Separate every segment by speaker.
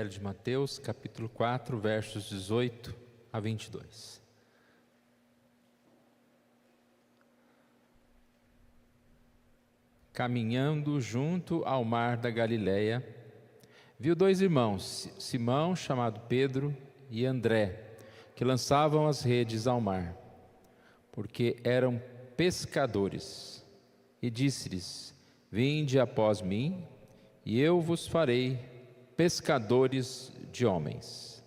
Speaker 1: Evangelho de Mateus, capítulo 4, versos 18 a 22. Caminhando junto ao mar da Galileia, viu dois irmãos, Simão, chamado Pedro, e André, que lançavam as redes ao mar, porque eram pescadores. E disse-lhes: Vinde após mim, e eu vos farei pescadores de homens.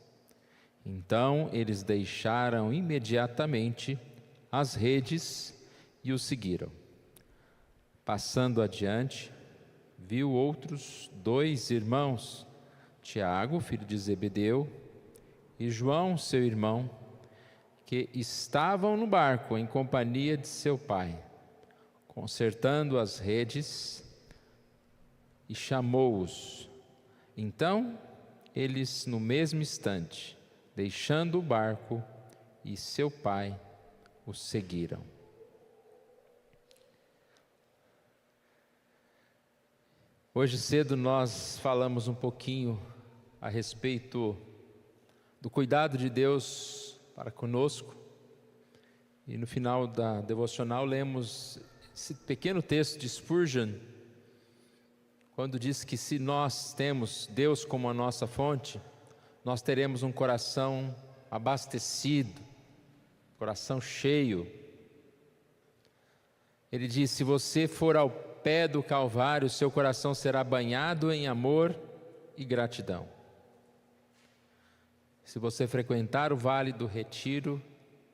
Speaker 1: Então eles deixaram imediatamente as redes e o seguiram. Passando adiante, viu outros dois irmãos, Tiago, filho de Zebedeu, e João, seu irmão, que estavam no barco em companhia de seu pai, consertando as redes, e chamou-os. Então, eles, no mesmo instante, deixando o barco e seu pai, os seguiram. Hoje cedo nós falamos um pouquinho a respeito do cuidado de Deus para conosco, e no final da devocional lemos esse pequeno texto de Spurgeon, quando diz que se nós temos Deus como a nossa fonte, nós teremos um coração abastecido, coração cheio. Ele diz: se você for ao pé do Calvário, seu coração será banhado em amor e gratidão. Se você frequentar o Vale do Retiro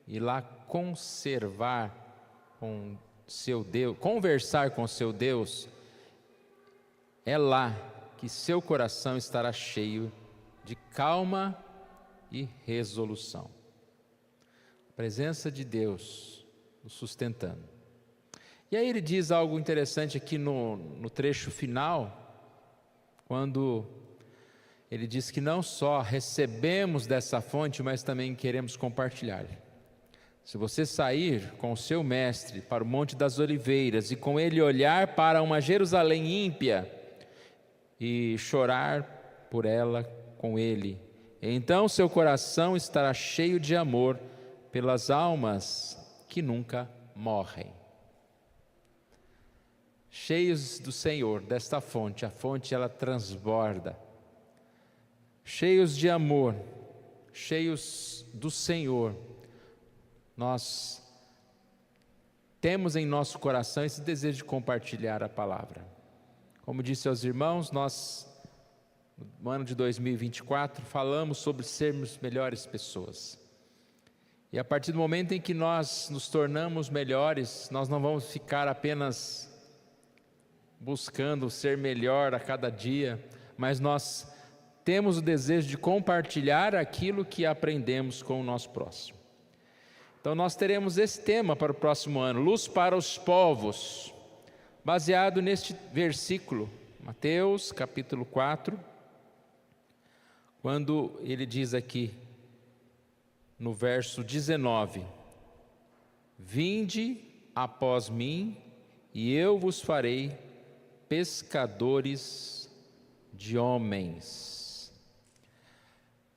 Speaker 1: e lá conversar com seu Deus, é lá que seu coração estará cheio de calma e resolução. A presença de Deus nos sustentando. E aí ele diz algo interessante aqui no trecho final, quando ele diz que não só recebemos dessa fonte, mas também queremos compartilhar. Se você sair com o seu mestre para o Monte das Oliveiras e com ele olhar para uma Jerusalém ímpia e chorar por ela com ele, então seu coração estará cheio de amor pelas almas que nunca morrem. Cheios do Senhor, desta fonte, a fonte ela transborda. Cheios de amor, cheios do Senhor, nós temos em nosso coração esse desejo de compartilhar a palavra. Como disse aos irmãos, nós, no ano de 2024, falamos sobre sermos melhores pessoas. E a partir do momento em que nós nos tornamos melhores, nós não vamos ficar apenas buscando ser melhor a cada dia, mas nós temos o desejo de compartilhar aquilo que aprendemos com o nosso próximo. Então nós teremos esse tema para o próximo ano, Luz para os Povos, baseado neste versículo, Mateus capítulo 4, quando ele diz aqui, no verso 19, Vinde após mim, e eu vos farei pescadores de homens.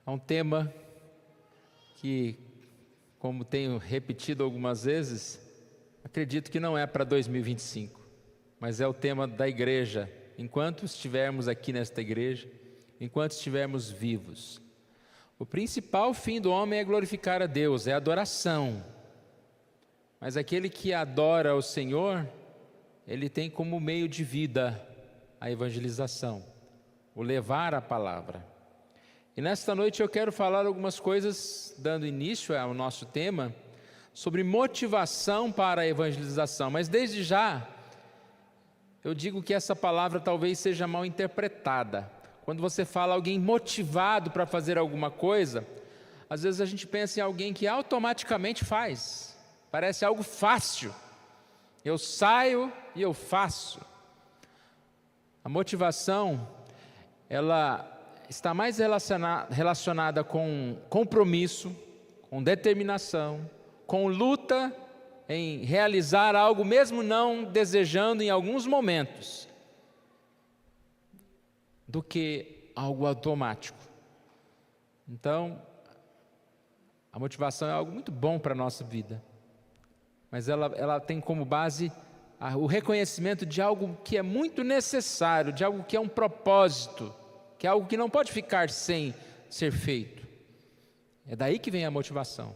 Speaker 1: É um tema que, como tenho repetido algumas vezes, acredito que não é para 2025, mas é o tema da igreja, enquanto estivermos aqui nesta igreja, enquanto estivermos vivos. O principal fim do homem é glorificar a Deus, é a adoração. Mas aquele que adora o Senhor, ele tem como meio de vida a evangelização, o levar a palavra. E nesta noite eu quero falar algumas coisas, dando início ao nosso tema, sobre motivação para a evangelização. Mas desde já, eu digo que essa palavra talvez seja mal interpretada. Quando você fala alguém motivado para fazer alguma coisa, às vezes a gente pensa em alguém que automaticamente faz. Parece algo fácil. Eu saio e eu faço. A motivação, ela está mais relacionada com compromisso, com determinação, com luta em realizar algo, mesmo não desejando em alguns momentos, do que algo automático. Então, a motivação é algo muito bom para a nossa vida, mas ela tem como base o reconhecimento de algo que é muito necessário, de algo que é um propósito, que é algo que não pode ficar sem ser feito. É daí que vem a motivação,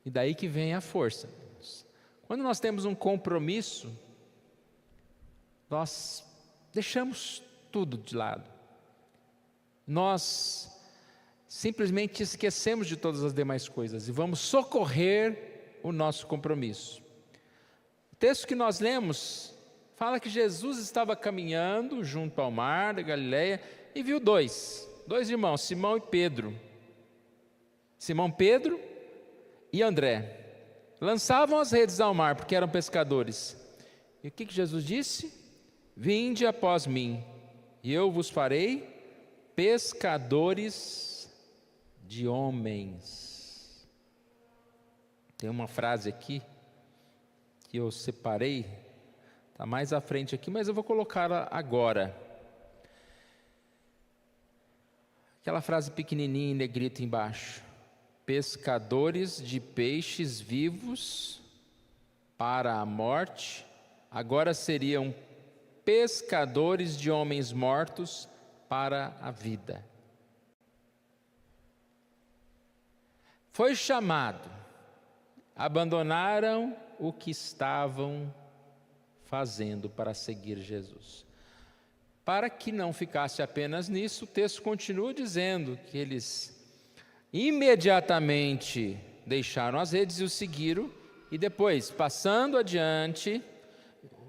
Speaker 1: e daí que vem a força. Quando nós temos um compromisso, nós deixamos tudo de lado, nós simplesmente esquecemos de todas as demais coisas e vamos socorrer o nosso compromisso. O texto que nós lemos fala que Jesus estava caminhando junto ao mar da Galileia e viu dois irmãos, Simão e Pedro. Simão Pedro e André lançavam as redes ao mar porque eram pescadores. E o que Jesus disse? Vinde após mim, e eu vos farei pescadores de homens. Tem uma frase aqui que eu separei, está mais à frente aqui, mas eu vou colocá-la agora. Aquela frase pequenininha em negrito embaixo: pescadores de peixes vivos para a morte, agora seriam pescadores de homens mortos para a vida. Foi chamado, abandonaram o que estavam fazendo para seguir Jesus. Para que não ficasse apenas nisso, o texto continua dizendo que eles imediatamente deixaram as redes e o seguiram, e depois, passando adiante,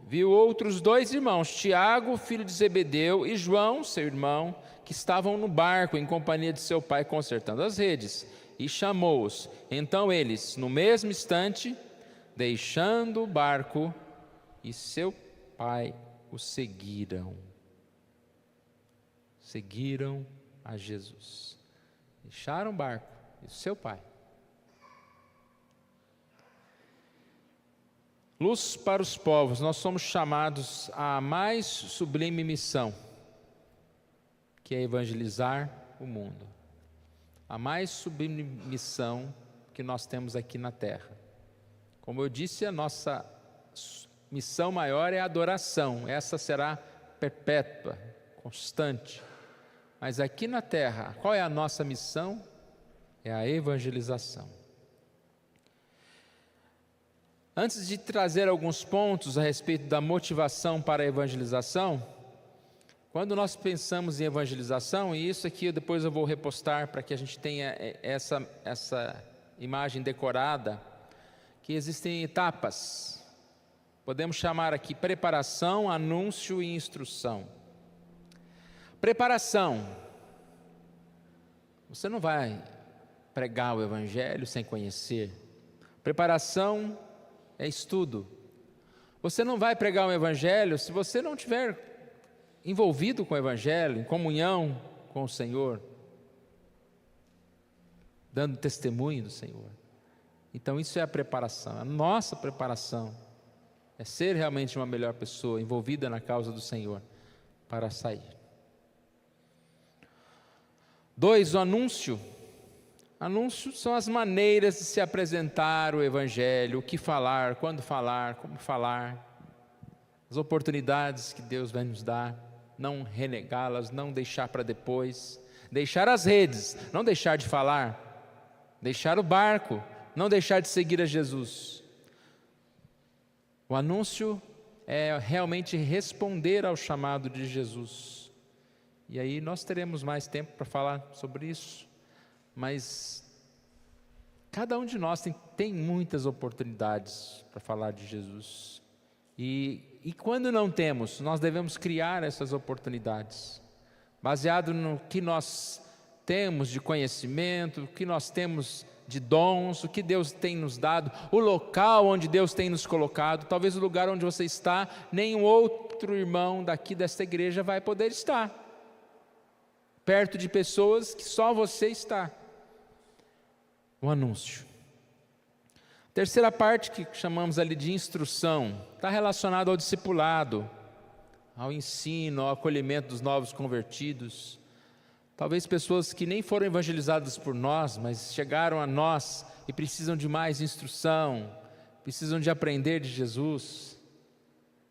Speaker 1: viu outros dois irmãos, Tiago, filho de Zebedeu, e João, seu irmão, que estavam no barco em companhia de seu pai consertando as redes, e chamou-os. Então eles, no mesmo instante, deixando o barco e seu pai, o seguiram. Seguiram a Jesus. Deixaram o barco e o seu pai. Luz para os povos, nós somos chamados à mais sublime missão, que é evangelizar o mundo. A mais sublime missão que nós temos aqui na terra. Como eu disse, a nossa missão maior é a adoração, essa será perpétua, constante. Mas aqui na terra, qual é a nossa missão? É a evangelização. Antes de trazer alguns pontos a respeito da motivação para a evangelização, quando nós pensamos em evangelização, e isso aqui depois eu vou repostar para que a gente tenha essa imagem decorada, que existem etapas. Podemos chamar aqui preparação, anúncio e instrução. Preparação. Você não vai pregar o evangelho sem conhecer. Preparação é estudo. Você não vai pregar o evangelho se você não tiver envolvido com o evangelho, em comunhão com o Senhor, dando testemunho do Senhor. Então isso é a preparação, a nossa preparação é ser realmente uma melhor pessoa, envolvida na causa do Senhor, para sair. 2, o anúncio. Anúncios são as maneiras de se apresentar o evangelho, o que falar, quando falar, como falar, as oportunidades que Deus vai nos dar, não renegá-las, não deixar para depois, deixar as redes, não deixar de falar, deixar o barco, não deixar de seguir a Jesus. O anúncio é realmente responder ao chamado de Jesus. E aí nós teremos mais tempo para falar sobre isso, mas cada um de nós tem muitas oportunidades para falar de Jesus. E quando não temos, nós devemos criar essas oportunidades, baseado no que nós temos de conhecimento, o que nós temos de dons, o que Deus tem nos dado, o local onde Deus tem nos colocado. Talvez o lugar onde você está, nenhum outro irmão daqui desta igreja vai poder estar, perto de pessoas que só você está. O anúncio. Terceira parte, que chamamos ali de instrução, está relacionado ao discipulado, ao ensino, ao acolhimento dos novos convertidos. Talvez pessoas que nem foram evangelizadas por nós, mas chegaram a nós e precisam de mais instrução, precisam de aprender de Jesus.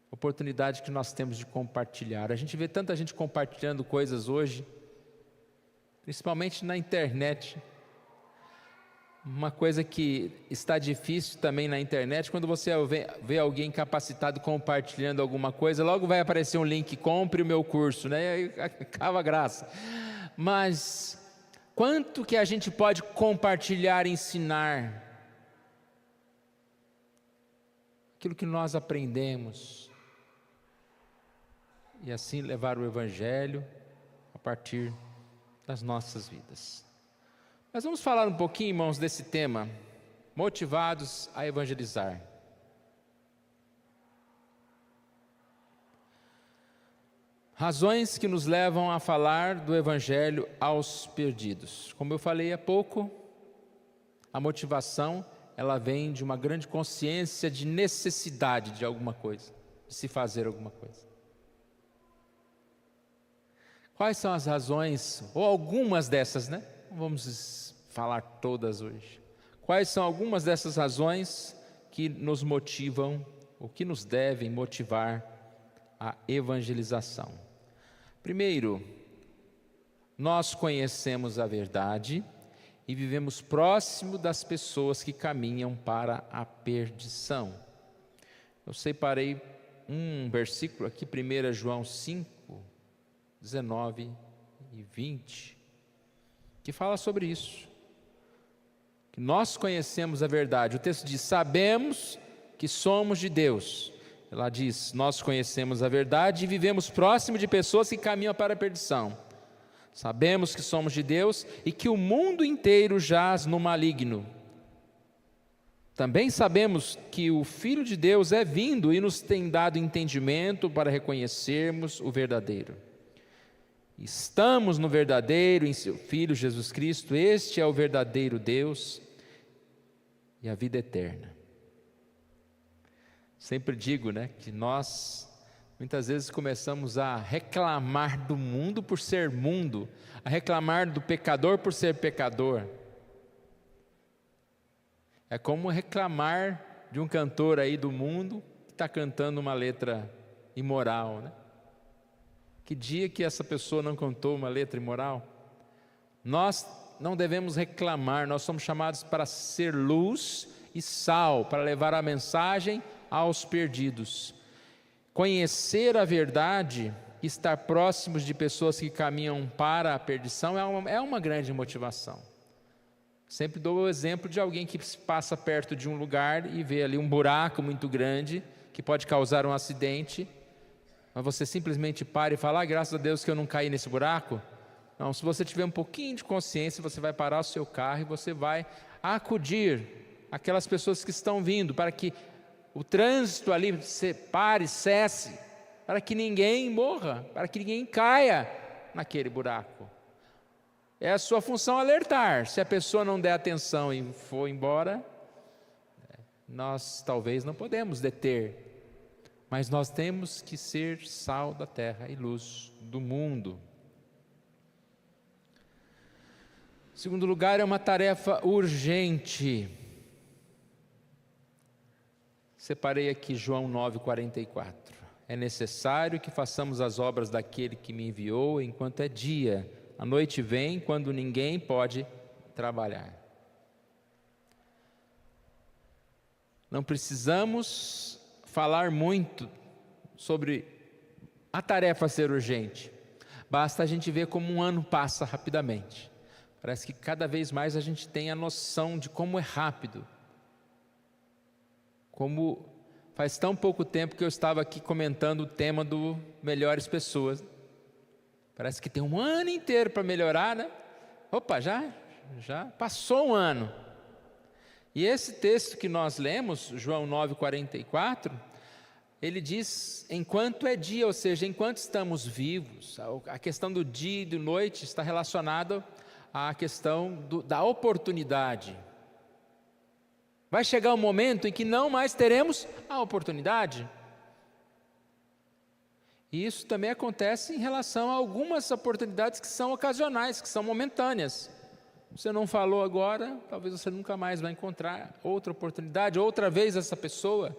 Speaker 1: Oportunidade que nós temos de compartilhar. A gente vê tanta gente compartilhando coisas hoje, principalmente na internet. Uma coisa que está difícil também na internet, quando você vê alguém capacitado compartilhando alguma coisa, logo vai aparecer um link, compre o meu curso, né? E aí acaba a graça. Mas quanto que a gente pode compartilhar, ensinar aquilo que nós aprendemos e assim levar o Evangelho a partir das nossas vidas. Mas vamos falar um pouquinho, irmãos, desse tema, motivados a evangelizar. Razões que nos levam a falar do Evangelho aos perdidos. Como eu falei há pouco, a motivação, ela vem de uma grande consciência de necessidade de alguma coisa, de se fazer alguma coisa. Quais são as razões, ou algumas dessas, né? Vamos falar todas hoje. Quais são algumas dessas razões que nos motivam, ou que nos devem motivar a evangelização? Primeiro, nós conhecemos a verdade e vivemos próximo das pessoas que caminham para a perdição. Eu separei um versículo aqui, 1 João 5, 19 e 20, que fala sobre isso, que nós conhecemos a verdade. O texto diz: sabemos que somos de Deus. Ela diz: nós conhecemos a verdade e vivemos próximo de pessoas que caminham para a perdição. Sabemos que somos de Deus e que o mundo inteiro jaz no maligno. Também sabemos que o Filho de Deus é vindo e nos tem dado entendimento para reconhecermos o verdadeiro. Estamos no verdadeiro, em seu Filho Jesus Cristo. Este é o verdadeiro Deus e a vida eterna. Sempre digo, né, que nós muitas vezes começamos a reclamar do mundo por ser mundo, a reclamar do pecador por ser pecador. É como reclamar de um cantor aí do mundo que está cantando uma letra imoral, né? Que dia que essa pessoa não cantou uma letra imoral? Nós não devemos reclamar, nós somos chamados para ser luz e sal, para levar a mensagem aos perdidos. Conhecer a verdade, estar próximos de pessoas que caminham para a perdição é uma grande motivação. Sempre dou o exemplo de alguém que passa perto de um lugar e vê ali um buraco muito grande, que pode causar um acidente, mas você simplesmente para e fala: graças a Deus que eu não caí nesse buraco. Não, se você tiver um pouquinho de consciência, você vai parar o seu carro e você vai acudir aquelas pessoas que estão vindo, para que o trânsito ali pare, cesse, para que ninguém morra, para que ninguém caia naquele buraco. É a sua função alertar. Se a pessoa não der atenção e for embora, nós talvez não podemos deter, mas nós temos que ser sal da terra e luz do mundo. Em segundo lugar, é uma tarefa urgente. Separei aqui João 9,44. É necessário que façamos as obras daquele que me enviou enquanto é dia. A noite vem quando ninguém pode trabalhar. Não precisamos falar muito sobre a tarefa ser urgente. Basta a gente ver como um ano passa rapidamente. Parece que cada vez mais a gente tem a noção de como é rápido. Como faz tão pouco tempo que eu estava aqui comentando o tema do Melhores Pessoas. Parece que tem um ano inteiro para melhorar, né? Opa, já passou um ano. E esse texto que nós lemos, João 9,44, ele diz: enquanto é dia, ou seja, enquanto estamos vivos. A questão do dia e da noite está relacionada à questão da oportunidade. Vai chegar um momento em que não mais teremos a oportunidade. E isso também acontece em relação a algumas oportunidades que são ocasionais, que são momentâneas. Você não falou agora, talvez você nunca mais vai encontrar outra oportunidade, outra vez essa pessoa.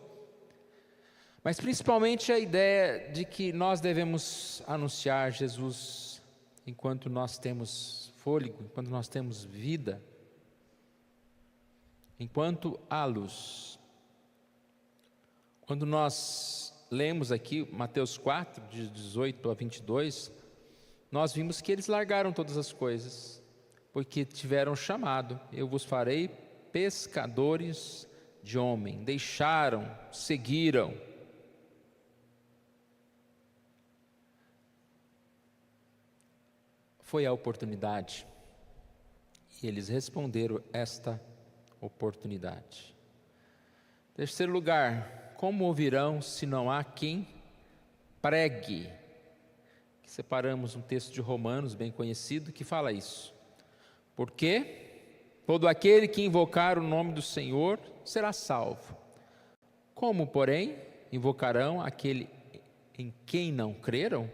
Speaker 1: Mas principalmente a ideia de que nós devemos anunciar Jesus enquanto nós temos fôlego, enquanto nós temos vida, enquanto há luz. Quando nós lemos aqui Mateus 4, de 18 a 22, nós vimos que eles largaram todas as coisas, porque tiveram chamado: eu vos farei pescadores de homem. Deixaram, seguiram. Foi a oportunidade, e eles responderam esta oportunidade. Terceiro lugar, como ouvirão se não há quem pregue? Separamos um texto de Romanos bem conhecido que fala isso. Porque todo aquele que invocar o nome do Senhor será salvo. Como, porém, invocarão aquele em quem não creram?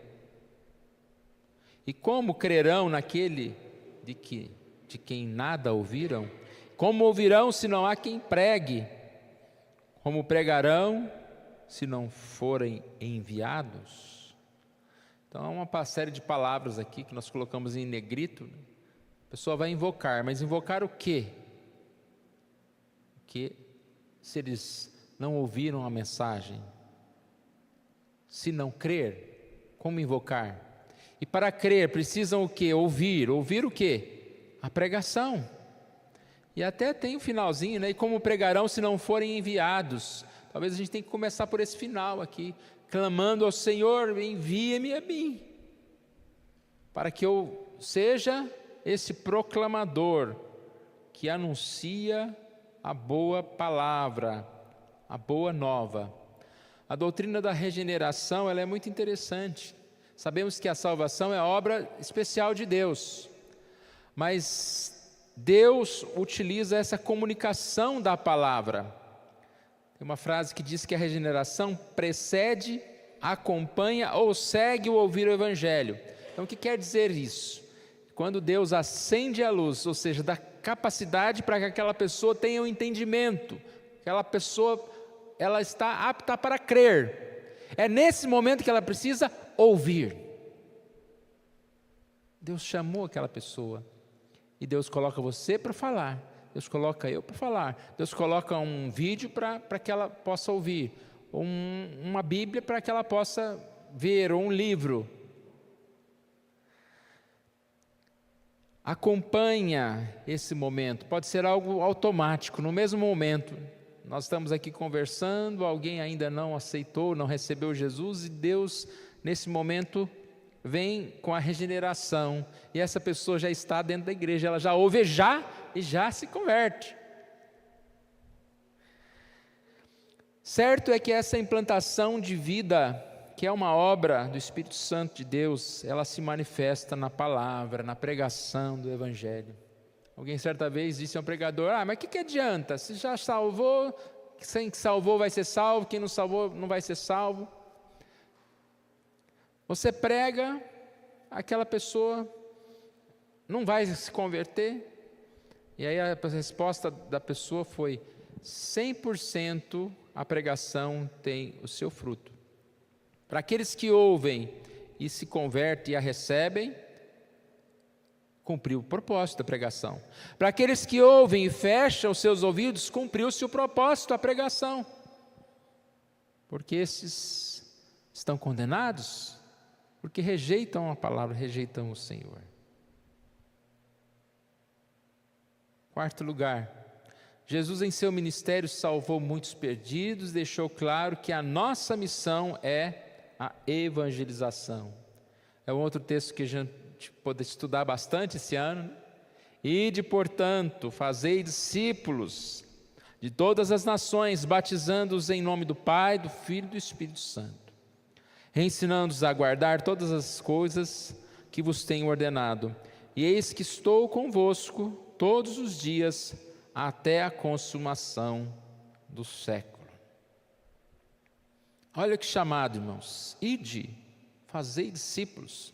Speaker 1: E como crerão naquele de quem nada ouviram? Como ouvirão se não há quem pregue? Como pregarão se não forem enviados? Então há uma série de palavras aqui que nós colocamos em negrito. A pessoa vai invocar, mas invocar o quê? Porque se eles não ouviram a mensagem, se não crer, como invocar? E para crer precisam o quê? Ouvir. Ouvir o quê? A pregação. E até tem um finalzinho, né? E como pregarão se não forem enviados? Talvez a gente tenha que começar por esse final aqui, clamando ao Senhor: envia-me a mim, para que eu seja esse proclamador que anuncia a boa palavra, a boa nova. A doutrina da regeneração, ela é muito interessante. Sabemos que a salvação é obra especial de Deus, mas Deus utiliza essa comunicação da palavra. Tem uma frase que diz que a regeneração precede, acompanha ou segue o ouvir o Evangelho. Então o que quer dizer isso? Quando Deus acende a luz, ou seja, dá capacidade para que aquela pessoa tenha um entendimento, aquela pessoa ela está apta para crer, é nesse momento que ela precisa ouvir. Deus chamou aquela pessoa, e Deus coloca você para falar, Deus coloca eu para falar, Deus coloca um vídeo para que ela possa ouvir, uma Bíblia para que ela possa ver, ou um livro. Acompanha esse momento, pode ser algo automático, no mesmo momento. Nós estamos aqui conversando, alguém ainda não aceitou, não recebeu Jesus, e Deus, nesse momento, vem com a regeneração, e essa pessoa já está dentro da igreja, ela já ouve e já se converte. Certo é que essa implantação de vida, que é uma obra do Espírito Santo de Deus, ela se manifesta na palavra, na pregação do Evangelho. Alguém certa vez disse a um pregador: mas o que adianta? Se já salvou, quem salvou vai ser salvo, quem não salvou não vai ser salvo. Você prega, aquela pessoa não vai se converter. E aí a resposta da pessoa foi: 100% a pregação tem o seu fruto. Para aqueles que ouvem e se convertem e a recebem, cumpriu o propósito da pregação. Para aqueles que ouvem e fecham os seus ouvidos, cumpriu-se o propósito da pregação. Porque esses estão condenados, porque rejeitam a palavra, rejeitam o Senhor. Quarto lugar, Jesus em seu ministério salvou muitos perdidos, deixou claro que a nossa missão é a evangelização. É um outro texto que a gente pode estudar bastante esse ano. Ide, portanto, fazei discípulos de todas as nações, batizando-os em nome do Pai, do Filho e do Espírito Santo, ensinando-os a guardar todas as coisas que vos tenho ordenado. E eis que estou convosco todos os dias, até a consumação do século. Olha que chamado, irmãos. Ide, Fazei discípulos.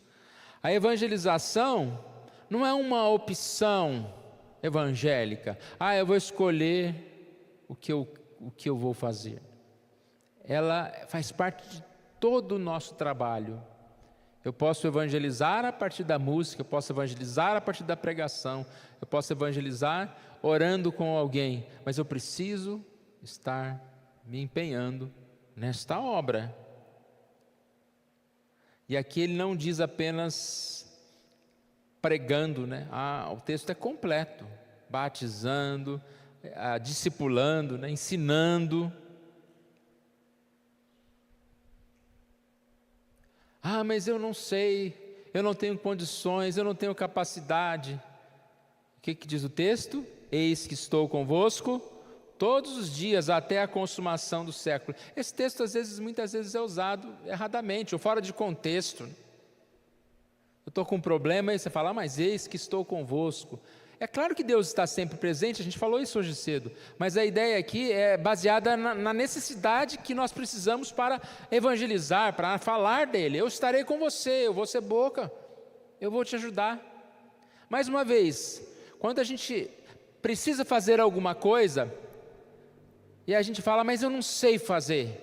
Speaker 1: A evangelização não é uma opção evangélica. Eu vou escolher o que eu vou fazer. Ela faz parte de todo o nosso trabalho. Eu posso evangelizar a partir da música, eu posso evangelizar a partir da pregação, eu posso evangelizar orando com alguém, mas eu preciso estar me empenhando nesta obra. E aqui ele não diz apenas pregando, né? O texto é completo, batizando, discipulando, né? Ensinando. Mas eu não sei, eu não tenho condições, eu não tenho capacidade. O que diz o texto? Eis que estou convosco todos os dias até a consumação do século. Esse texto muitas vezes é usado erradamente ou fora de contexto. Eu estou com um problema e você fala, mas eis que estou convosco. É claro que Deus está sempre presente, a gente falou isso hoje cedo, mas a ideia aqui é baseada na necessidade que nós precisamos para evangelizar, para falar dele. Eu estarei com você, eu vou ser boca, eu vou te ajudar. Mais uma vez, quando a gente precisa fazer alguma coisa, e a gente fala, mas eu não sei fazer,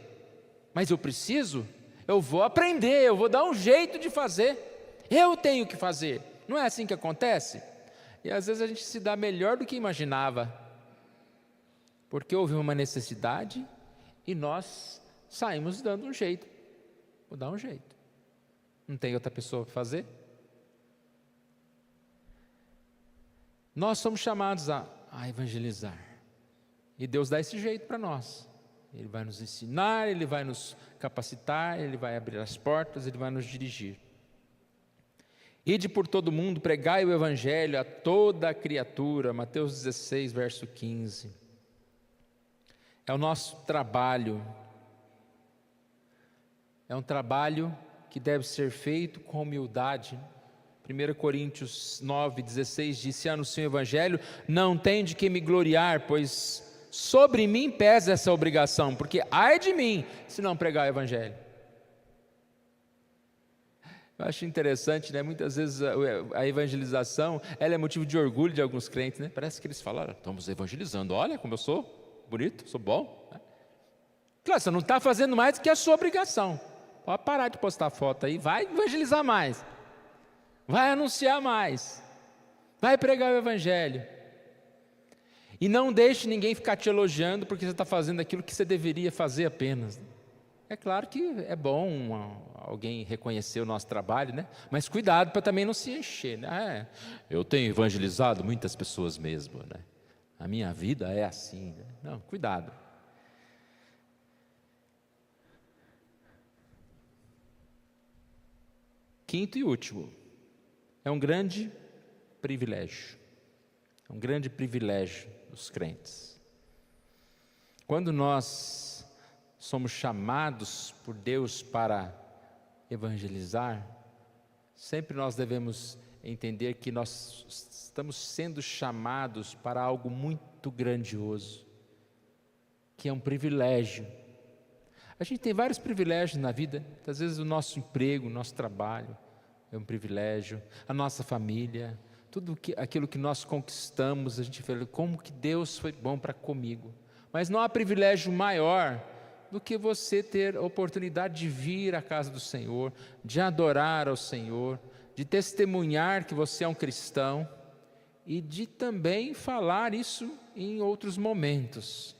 Speaker 1: mas eu preciso, eu vou aprender, eu vou dar um jeito de fazer, eu tenho que fazer. Não é assim que acontece? E às vezes a gente se dá melhor do que imaginava, porque houve uma necessidade e nós saímos dando um jeito. Vou dar um jeito. Não tem outra pessoa para fazer? Nós somos chamados a evangelizar. E Deus dá esse jeito para nós. Ele vai nos ensinar, Ele vai nos capacitar, Ele vai abrir as portas, Ele vai nos dirigir. Ide por todo mundo, pregai o evangelho a toda a criatura, Mateus 16, verso 15. É o nosso trabalho. É um trabalho que deve ser feito com humildade. 1 Coríntios 9, 16 diz, se anuncio o evangelho, não tenho de que me gloriar, pois sobre mim pesa essa obrigação, porque ai de mim, se não pregar o evangelho. Eu acho interessante, né? Muitas vezes a evangelização, ela é motivo de orgulho de alguns crentes, né? Parece que eles falam, estamos evangelizando, olha como eu sou bonito, sou bom. Claro, você não está fazendo mais do que a sua obrigação. Pode parar de postar foto aí, vai evangelizar mais, vai anunciar mais, vai pregar o evangelho. E não deixe ninguém ficar te elogiando porque você está fazendo aquilo que você deveria fazer apenas. É claro que é bom alguém reconhecer o nosso trabalho, né? Mas cuidado para também não se encher, né? Eu tenho evangelizado muitas pessoas mesmo, né? A minha vida é assim, né? Não, cuidado. Quinto e último, é um grande privilégio. É um grande privilégio dos crentes. Quando nós somos chamados por Deus para evangelizar, sempre nós devemos entender que nós estamos sendo chamados para algo muito grandioso, que é um privilégio. A gente tem vários privilégios na vida, às vezes o nosso emprego, o nosso trabalho é um privilégio, a nossa família, tudo aquilo que nós conquistamos, a gente fala, como que Deus foi bom para comigo. Mas não há privilégio maior do que você ter a oportunidade de vir à casa do Senhor, de adorar ao Senhor, de testemunhar que você é um cristão e de também falar isso em outros momentos,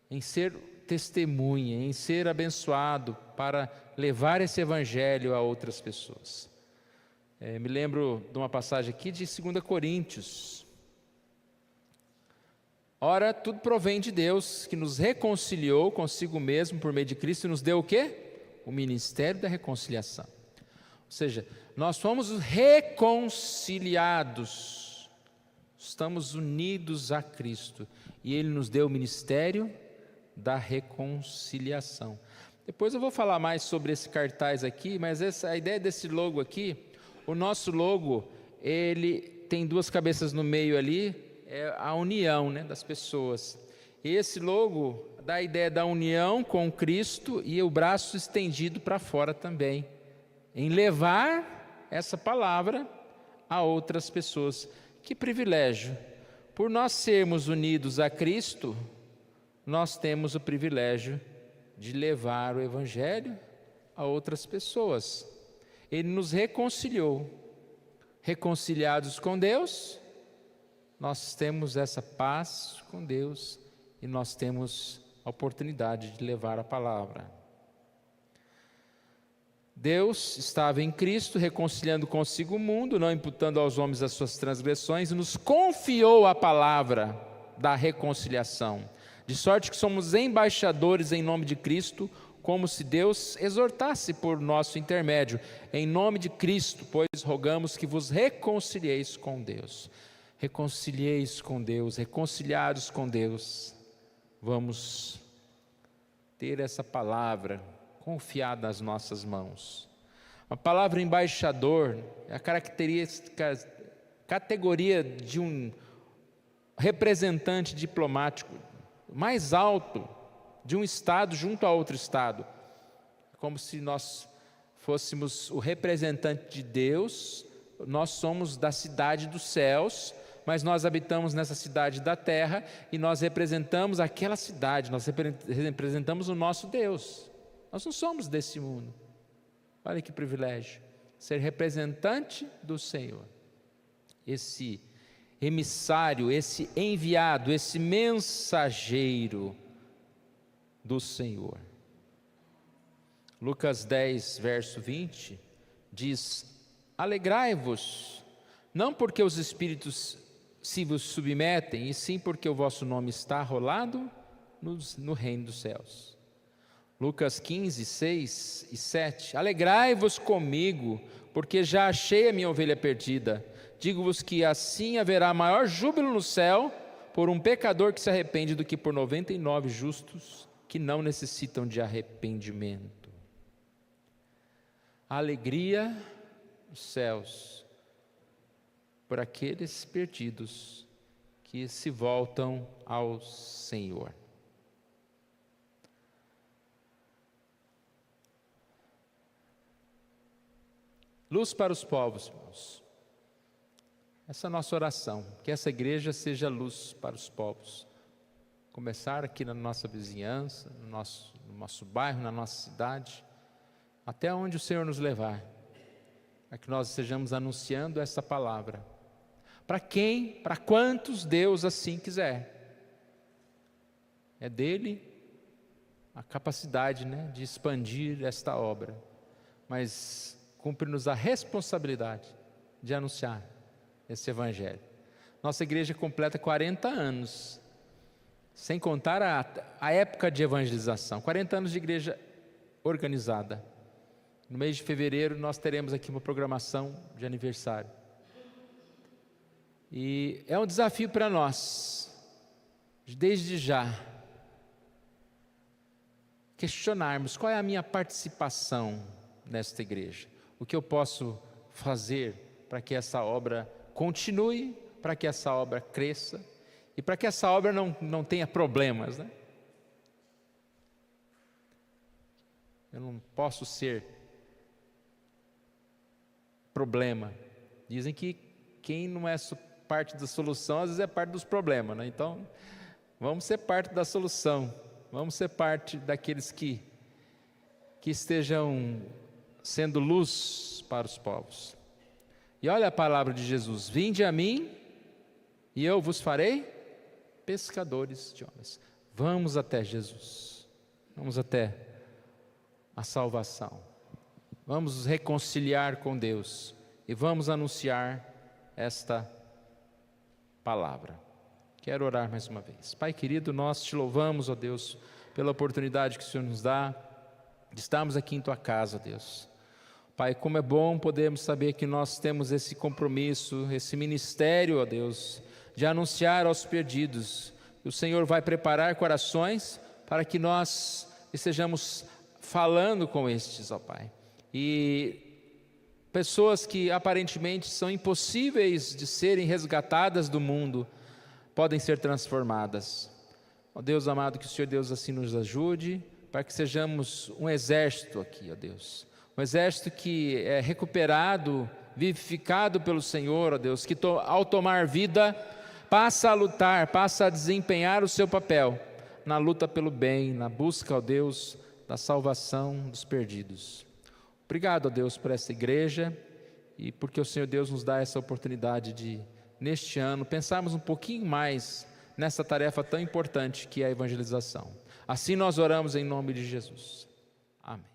Speaker 1: em ser testemunha, em ser abençoado para levar esse evangelho a outras pessoas. Me lembro de uma passagem aqui de 2 Coríntios. Ora, tudo provém de Deus, que nos reconciliou consigo mesmo por meio de Cristo e nos deu o quê? O ministério da reconciliação. Ou seja, nós fomos reconciliados, estamos unidos a Cristo e Ele nos deu o ministério da reconciliação. Depois eu vou falar mais sobre esse cartaz aqui, mas a ideia desse logo aqui, o nosso logo, ele tem duas cabeças no meio ali, é a união, né, das pessoas. E esse logo dá a ideia da união com Cristo e o braço estendido para fora também. em levar essa palavra a outras pessoas. Que privilégio! Por nós sermos unidos a Cristo, nós temos o privilégio de levar o Evangelho a outras pessoas. Ele nos reconciliou. Reconciliados com Deus, nós temos essa paz com Deus e nós temos a oportunidade de levar a palavra. Deus estava em Cristo, reconciliando consigo o mundo, não imputando aos homens as suas transgressões, e nos confiou a palavra da reconciliação, de sorte que somos embaixadores em nome de Cristo, como se Deus exortasse por nosso intermédio. Em nome de Cristo, pois rogamos que vos reconcilieis com Deus. Reconcilieis com Deus, reconciliados com Deus. Vamos ter essa palavra confiada nas nossas mãos. A palavra embaixador é a categoria de um representante diplomático mais alto de um estado junto a outro estado. Como se nós fôssemos o representante de Deus. Nós somos da cidade dos céus, mas nós habitamos nessa cidade da terra e nós representamos aquela cidade, nós representamos o nosso Deus. Nós não somos desse mundo. Olha que privilégio, ser representante do Senhor. Esse emissário, esse enviado, esse mensageiro do Senhor. Lucas 10, verso 20, diz: alegrai-vos, não porque os espíritos se vos submetem, e sim porque o vosso nome está arrolado no reino dos céus. Lucas 15, 6 e 7, alegrai-vos comigo, porque já achei a minha ovelha perdida. Digo-vos que assim haverá maior júbilo no céu por um pecador que se arrepende do que por 99 justos que não necessitam de arrependimento. A alegria dos céus por aqueles perdidos que se voltam ao Senhor. Luz para os povos, irmãos. Essa é a nossa oração, que essa igreja seja luz para os povos. Começar aqui na nossa vizinhança, no nosso bairro, na nossa cidade, até onde o Senhor nos levar, para que nós estejamos anunciando essa palavra. Para quem, para quantos Deus assim quiser. É dele a capacidade, de expandir esta obra, mas cumpre-nos a responsabilidade de anunciar esse Evangelho. Nossa igreja completa 40 anos, sem contar a época de evangelização, 40 anos de igreja organizada. No mês de fevereiro nós teremos aqui uma programação de aniversário. E é um desafio para nós, desde já, questionarmos qual é a minha participação nesta igreja. O que eu posso fazer para que essa obra continue, para que essa obra cresça e para que essa obra não tenha problemas, Eu não posso ser problema. Dizem que quem não é parte da solução, às vezes é parte dos problemas, Então, vamos ser parte da solução, vamos ser parte daqueles que estejam sendo luz para os povos. E olha a palavra de Jesus: vinde a mim e eu vos farei pescadores de homens. Vamos até Jesus, vamos até a salvação, vamos nos reconciliar com Deus e vamos anunciar esta palavra. Quero orar mais uma vez. Pai querido, nós te louvamos, ó Deus, pela oportunidade que o Senhor nos dá de estarmos aqui em tua casa, Deus. Pai, como é bom podermos saber que nós temos esse compromisso, esse ministério, ó Deus, de anunciar aos perdidos. O Senhor vai preparar corações para que nós estejamos falando com estes, ó Pai. E pessoas que aparentemente são impossíveis de serem resgatadas do mundo, podem ser transformadas. Ó Deus amado, que o Senhor Deus assim nos ajude, para que sejamos um exército aqui, ó Deus. um exército que é recuperado, vivificado pelo Senhor, ó Deus, que ao tomar vida, passa a lutar, passa a desempenhar o seu papel na luta pelo bem, na busca, ó Deus, da salvação dos perdidos. Obrigado, ó Deus, por essa igreja e porque o Senhor Deus nos dá essa oportunidade de, neste ano, pensarmos um pouquinho mais nessa tarefa tão importante que é a evangelização. Assim nós oramos em nome de Jesus. Amém.